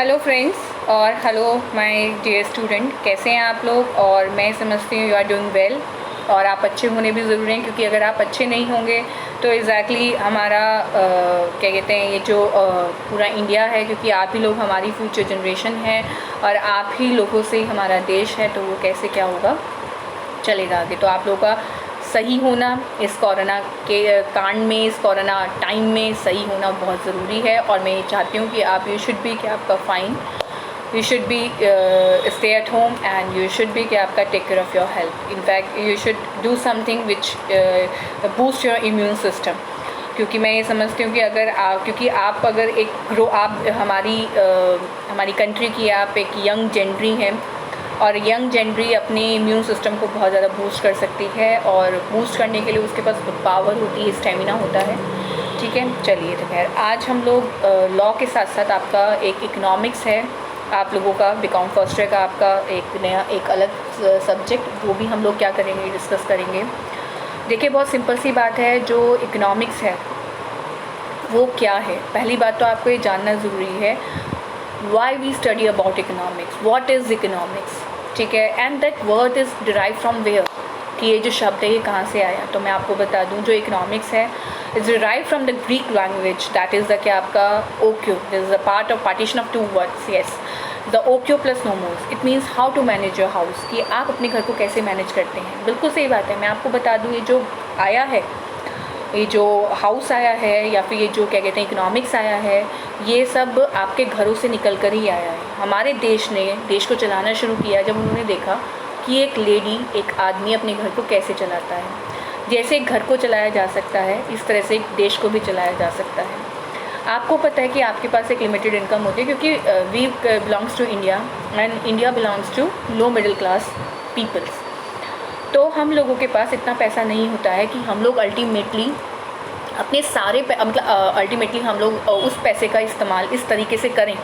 Hello friends और hello my dear student, कैसे हैं आप लोग। और मैं समझती हूँ यू आर डूइंग वेल और आप अच्छे होने भी ज़रूरी हैं, क्योंकि अगर आप अच्छे नहीं होंगे तो एग्जैक्टली हमारा क्या कहते हैं ये जो पूरा इंडिया है, क्योंकि आप ही लोग हमारी फ्यूचर जनरेशन है और आप ही लोगों से ही हमारा देश है, तो वो कैसे क्या होगा चलेगा आगे। तो आप लोगों का सही होना इस कोरोना के कांड में, इस कोरोना टाइम में सही होना बहुत ज़रूरी है। और मैं ये चाहती हूँ कि आप, यू शुड बी कि आपका fine, you should be stay at home and you should be कि आपका take care of your health. In fact you should do something which boost your immune system, क्योंकि मैं ये समझती हूँ कि अगर आप, क्योंकि आप अगर एक आप हमारी कंट्री की आप एक यंग जेंडरी हैं और यंग जेंडरी अपने इम्यून सिस्टम को बहुत ज़्यादा बूस्ट कर सकती है, और बूस्ट करने के लिए उसके पास पावर होती है, स्टेमिना होता है। ठीक है, चलिए तो खैर आज हम लोग लॉ के साथ साथ आपका एक इकोनॉमिक्स है आप लोगों का, बीकॉम फर्स्ट ईयर का आपका एक नया एक अलग सब्जेक्ट, वो भी हम लोग क्या करेंगे, डिस्कस करेंगे। देखिए बहुत सिंपल सी बात है, जो इकोनॉमिक्स है वो क्या है। पहली बात तो आपको ये जानना ज़रूरी है why we study about economics, what is economics, ठीक है, and that word is derived from where, कि ये जो शब्द है ये कहाँ से आया। तो मैं आपको बता दूँ जो इकोनॉमिक्स है is derived from the Greek language, that is the क्या आपका ओक्यो, this is a part of partition of two words, yes, the ओक्यो plus nomos, it means how to manage your house, कि आप अपने घर को कैसे मैनेज करते हैं। बिल्कुल सही बात है। मैं आपको बता दूँ ये जो आया है, ये जो हाउस आया है या फिर ये जो क्या कहते हैं इकोनॉमिक्स आया है, ये सब आपके घरों से निकल कर ही आया है। हमारे देश ने देश को चलाना शुरू किया जब उन्होंने देखा कि एक लेडी, एक आदमी अपने घर को कैसे चलाता है। जैसे एक घर को चलाया जा सकता है इस तरह से एक देश को भी चलाया जा सकता है। आपको पता है कि आपके पास एक लिमिटेड इनकम होती है, क्योंकि we belongs to India and India belongs to low middle class peoples. तो हम लोगों के पास इतना पैसा नहीं होता है कि हम लोग अल्टीमेटली अपने सारे मतलब अल्टीमेटली हम लोग उस पैसे का इस्तेमाल इस तरीके से करें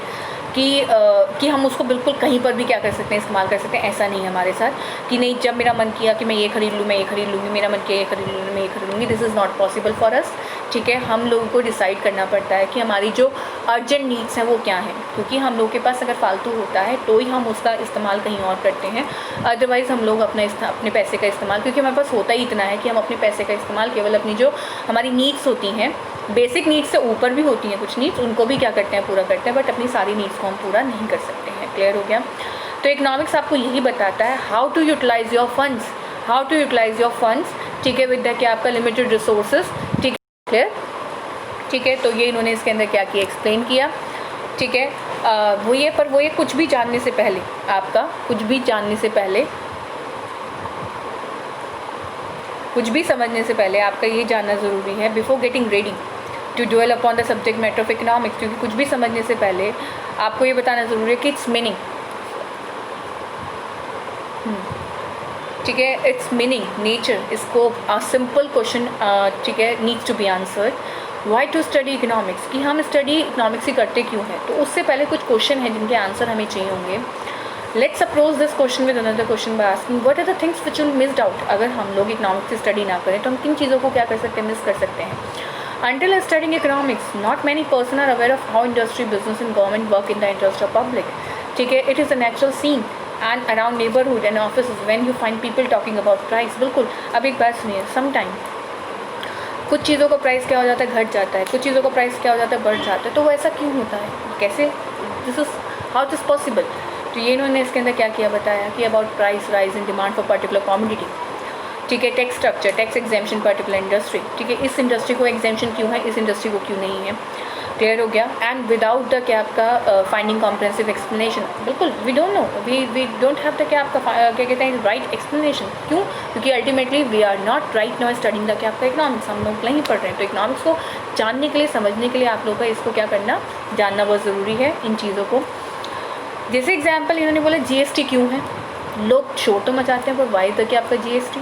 कि हम उसको बिल्कुल कहीं पर भी क्या कर सकते हैं, इस्तेमाल कर सकते हैं। ऐसा नहीं है हमारे साथ कि नहीं, जब मेरा मन किया कि मैं ये खरीद लूँ मैं ये खरीद लूँगी, मेरा मन किया ये खरीद लूँ मैं ये खरीद लूँगी। This is not possible for us. ठीक है, हम लोगों को डिसाइड करना पड़ता है कि हमारी जो अर्जेंट नीड्स हैं वो क्या हैं, क्योंकि हम लोगों के पास अगर फालतू होता है तो ही हम उसका इस्तेमाल कहीं और करते हैं। अदरवाइज़ हम लोग अपने पैसे का इस्तेमाल, क्योंकि हमारे पास होता ही इतना है कि हम अपने पैसे का इस्तेमाल केवल अपनी जो हमारी नीड्स होती हैं, बेसिक नीड्स से ऊपर भी होती हैं कुछ नीड्स, उनको भी क्या करते हैं, पूरा करते हैं, बट अपनी सारी नीड्स को हम पूरा नहीं कर सकते हैं। क्लियर हो गया। तो इकोनॉमिक्स आपको यही बताता है how to utilise your funds, how to utilise your funds, ठीक है, विद द क्या आपका लिमिटेड रिसोर्सेज। ठीक है, क्लियर, ठीक है। तो ये इन्होंने इसके अंदर क्या किया, एक्सप्लेन किया। ठीक है, वो ये कुछ भी जानने से पहले, आपका कुछ भी जानने से पहले, कुछ भी समझने से पहले आपका ये जानना ज़रूरी है, before getting ready to dwell upon the subject matter of economics, क्योंकि कुछ भी समझने से पहले आपको ये बताना ज़रूरी है कि इट्स मीनिंग, ठीक है, its meaning, nature, scope, a simple question, ठीक है, needs to be answered. Why to study economics, कि हम स्टडी इकोनॉमिक्स ही करते क्यों हैं। तो उससे पहले कुछ क्वेश्चन हैं जिनके आंसर हमें चाहिए होंगे। Let's approach this question with another question by asking what are the things which will missed out. अगर हम लोग इकोनॉमिक्स की स्टडी ना करें तो हम किन चीज़ों को क्या कर सकते हैं, मिस कर सकते हैं। Until studying economics, not many person are aware of how industry, business and government work in the interest of public. ठीक है, it is a natural scene and around neighborhood and offices when you find people talking about price. बिल्कुल। अब एक बात सुनिए, sometime कुछ चीज़ों का प्राइस क्या हो जाता है, घट जाता है, कुछ चीज़ों का प्राइस क्या हो जाता है, बढ़ जाता है। तो वो ऐसा क्यों होता है, कैसे, this is how it is possible. तो ये इन्होंने इसके अंदर क्या किया, बताया कि about price rise in demand for particular commodity. ठीक है, tax structure, tax exemption particular industry. ठीक है, इस इंडस्ट्री को एग्जेम्पशन क्यों है, इस इंडस्ट्री को क्यों नहीं है। क्लियर हो गया। एंड विदाउट द क्या आपका फाइंडिंग कॉम्प्रिहेंसिव एक्सप्लेनेशन, बिल्कुल we don't know, we don't have the क्या आपका क्या कहते हैं राइट एक्सप्लेनेशन। क्यों, क्योंकि ultimately we are not right now studying the क्या आपका इकोनॉमिक्स, हम लोग नहीं पढ़ रहे हैं। तो इकोनॉमिक्स को जानने के लिए, समझने के लिए आप लोगों का इसको क्या करना, जानना बहुत ज़रूरी है इन चीज़ों को। जैसे एग्जाम्पल इन्होंने बोला जीएसटी क्यों है, लोग शोर तो मचाते हैं, पर वाई द क्या आपका GST.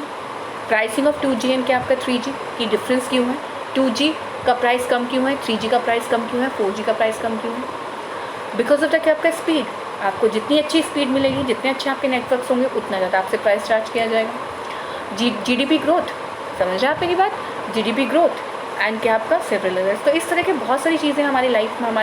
Pricing of 2G and क्या आपका 3G की डिफरेंस क्यों है, 2G का प्राइस कम क्यों है, 3G का प्राइस कम क्यों है, 4G का प्राइस कम क्यों है। बिकॉज ऑफ द क्या आपका स्पीड, आपको जितनी अच्छी स्पीड मिलेगी, जितने अच्छे आपके नेटवर्क्स होंगे, उतना ज़्यादा आपसे प्राइस चार्ज किया जाएगा। जीडीपी ग्रोथ, समझ रहे आप मेरी बात, जीडीपी ग्रोथ एंड क्या आपका सेवरल अदर्स। तो इस तरह के बहुत सारी चीज़ें हमारी लाइफ में, हमारे